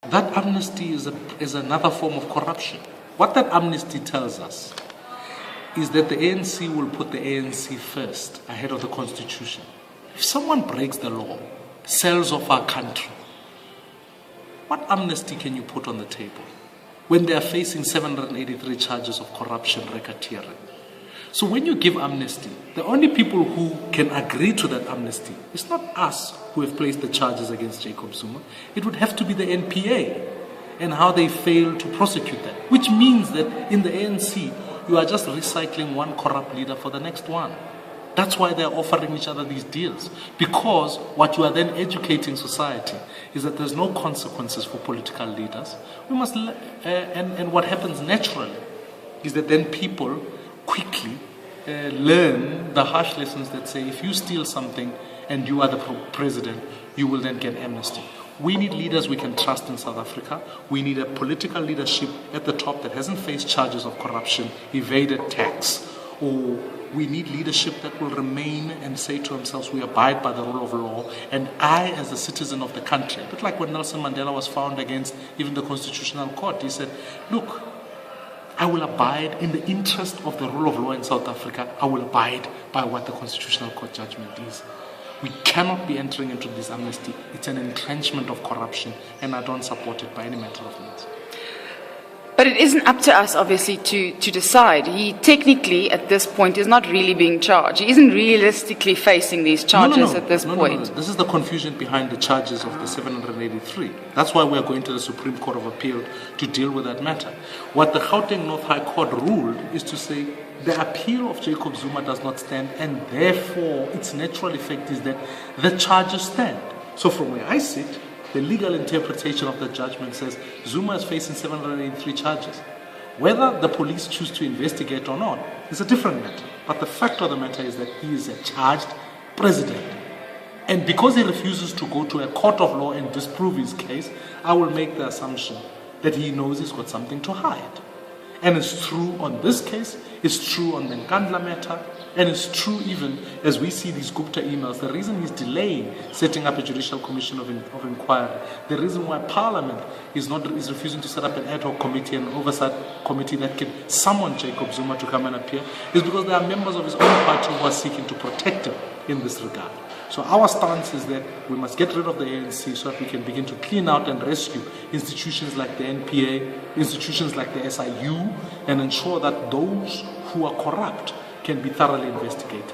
That amnesty is another form of corruption. What that amnesty tells us is that the ANC will put the ANC first ahead of the constitution. If someone breaks the law, sells off our country, what amnesty can you put on the table when they are facing 783 charges of corruption, racketeering? So when you give amnesty, the only people who can agree to that amnesty is not us who have placed the charges against Jacob Zuma. It would have to be the NPA and how they fail to prosecute that, which means that in the ANC, you are just recycling one corrupt leader for the next one. That's why they're offering each other these deals, because what you are then educating society is that there's no consequences for political leaders. We must, and what happens naturally is that then people quickly learn the harsh lessons that say if you steal something and you are the president, you will then get amnesty. We need leaders we can trust in South Africa. We need a political leadership at the top that hasn't faced charges of corruption, evaded tax, or we need leadership that will remain and say to themselves, we abide by the rule of law, and I, as a citizen of the country, a bit like when Nelson Mandela was found against even the Constitutional Court, he said, look, I will abide in the interest of the rule of law in South Africa. I will abide by what the Constitutional Court judgment is. We cannot be entering into this amnesty. It's an entrenchment of corruption, and I don't support it by any matter of means. But it isn't up to us, obviously, to decide. He technically, at this point, is not really being charged. He isn't realistically facing these charges at this point. No. This is the confusion behind the charges of the 783. That's why we are going to the Supreme Court of Appeal to deal with that matter. What the Gauteng North High Court ruled is to say the appeal of Jacob Zuma does not stand, and therefore its natural effect is that the charges stand. So from where I sit, the legal interpretation of the judgment says Zuma is facing 783 charges. Whether the police choose to investigate or not is a different matter. But the fact of the matter is that he is a charged president. And because he refuses to go to a court of law and disprove his case, I will make the assumption that he knows he's got something to hide. And it's true on this case, it's true on the Nkandla matter, and it's true even as we see these Gupta emails. The reason he's delaying setting up a judicial commission of inquiry, the reason why Parliament is refusing to set up an ad hoc committee, an oversight committee that can summon Jacob Zuma to come and appear, is because there are members of his own party who are seeking to protect him in this regard. So our stance is that we must get rid of the ANC so that we can begin to clean out and rescue institutions like the NPA, institutions like the SIU, and ensure that those who are corrupt can be thoroughly investigated.